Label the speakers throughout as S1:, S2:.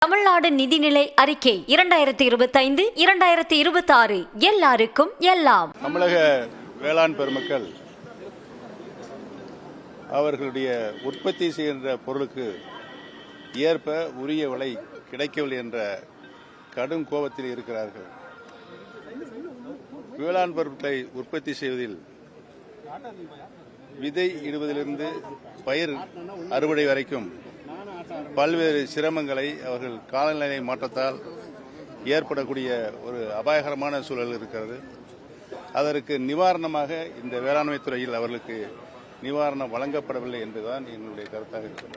S1: தமிழ்நாடு நிதிநிலை அறிக்கை 2025-2026 எல்லாருக்கும் எல்லாம்.
S2: தமிழக வேளாண் பெருமக்கள் அவர்களுடைய உற்பத்தி செய்கின்ற பொருளுக்கு ஏற்ப உரிய விலை கிடைக்கவில்லை என்ற கடும் கோபத்தில் இருக்கிறார்கள். வேளாண் பொருட்களை உற்பத்தி செய்வதில் விதை இடுவதிலிருந்து பயிர் அறுவடை வரைக்கும் பல்வேறு சிரமங்களை அவர்கள் காலநிலை மாற்றத்தால் ஏற்படக்கூடிய ஒரு அபாயகரமான சூழல் இருக்கிறது. அதற்கு நிவாரணமாக இந்த வேளாண்மை துறையில் அவர்களுக்கு நிவாரணம் வழங்கப்படவில்லை என்பதுதான் என்னுடைய கருத்தாக இருக்கிறது.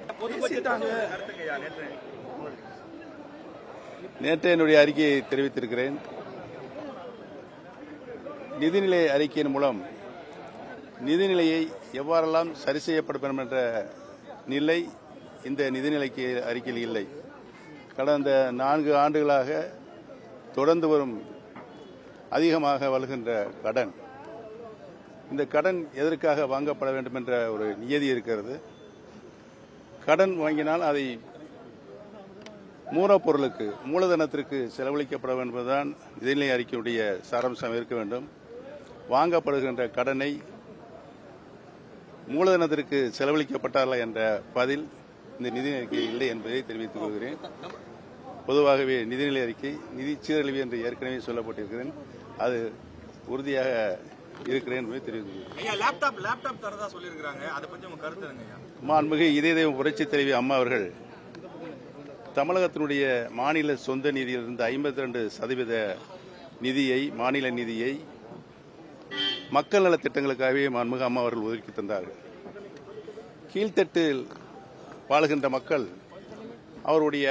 S2: நேற்று என்னுடைய அறிக்கையை தெரிவித்திருக்கிறேன். நிதிநிலை அறிக்கையின் மூலம் நிதிநிலையை எவ்வாறெல்லாம் சரி செய்யப்படும் என்ற நிலை இந்த நிதிநிலை அறிக்கையில் இல்லை. கடந்த 4 ஆண்டுகளாக தொடர்ந்து வரும் அதிகமாக வருகின்ற கடன், இந்த கடன் எதற்காக வாங்கப்பட வேண்டும் என்ற ஒரு நியதி இருக்கிறது. கடன் வாங்கினால் அதை மூலப்பொருளுக்கு மூலதனத்திற்கு செலவழிக்கப்பட வேண்டும் என்பதுதான் நிதிநிலை அறிக்கையுடைய சாராம்சம் இருக்க வேண்டும். வாங்கப்படுகின்ற கடனை மூலதனத்திற்கு செலவழிக்கப்பட்டார்களா என்ற பதில் இந்த நிதிநிலை அறிக்கை இல்லை என்பதை தெரிவித்துக் கொள்கிறேன். பொதுவாகவே நிதிநிலை அறிக்கை நிதி சீரழிவு என்று ஏற்கனவே சொல்லப்பட்டிருக்கிறேன். அது உறுதியாக இருக்கிறேன் என்பதை தெரிவித்துக் மாண்புமிகு இதய புரட்சித் தலைவி அம்மா அவர்கள் தமிழகத்தினுடைய மாநில சொந்த நிதியிலிருந்து 52% நிதியை, மாநில நிதியை மக்கள் நலத் திட்டங்களுக்காகவே மாண்புமிகு அம்மா அவர்கள் ஒதுக்கி தந்தார்கள். கீழ்த்தட்டில் வாழுகின்ற மக்கள் அவருடைய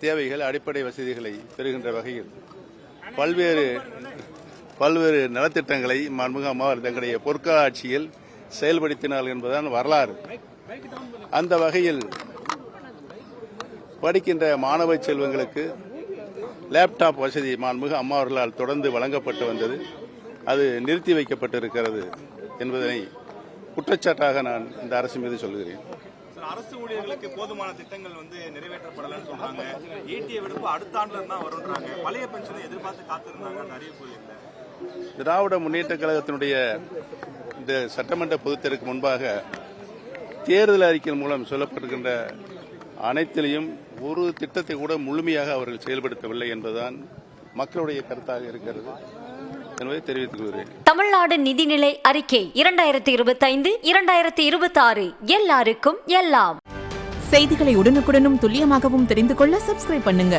S2: தேவைகள், அடிப்படை வசதிகளை பெறுகின்ற வகையில் பல்வேறு நலத்திட்டங்களை மாண்புமிகு அம்மா தங்களுடைய பொற்கால ஆட்சியில் செயல்படுத்தினார்கள் என்பதுதான் வரலாறு. அந்த வகையில் படிக்கின்ற மாணவ செல்வங்களுக்கு லேப்டாப் வசதி மாண்புமிகு அம்மா அவர்களால் தொடர்ந்து வழங்கப்பட்டு வந்தது. அது நிறுத்தி வைக்கப்பட்டிருக்கிறது என்பதனை குற்றச்சாட்டாக நான் இந்த அரசு மீது சொல்கிறேன்.
S3: அரசு ஊழியர்களுக்கு போதுமான திட்டங்கள் நிறைவேற்றப்படலன்னு சொல்றாங்க. ஈட்டிய விடுப்பு அடுத்த ஆண்டுல தான் வரும்ன்றாங்க. பழைய பென்ஷனை எதிர்பார்த்து காத்திருந்தாங்க. அந்த அறிவிப்பு இல்லை.
S2: திராவிட முன்னேற்ற கழகத்தினுடைய இந்த சட்டமன்ற பொதுத்தேர்தலுக்கு முன்பாக தேர்தல் அறிக்கையின் மூலம் சொல்லப்பட்டிருக்கின்ற அனைத்திலையும் ஒரு திட்டத்தை கூட முழுமையாக அவர்கள் செயல்படுத்தவில்லை என்பதுதான் மக்களுடைய கருத்தாக இருக்கிறது என்பதை தெரிவித்துக் கொள்கிறேன்.
S1: தமிழ்நாடு நிதிநிலை அறிக்கை 2025-2026 எல்லாருக்கும் எல்லாம்.
S4: செய்திகளை உடனுக்குடனும் துல்லியமாகவும் தெரிந்து கொள்ள சப்ஸ்கிரைப் பண்ணுங்க.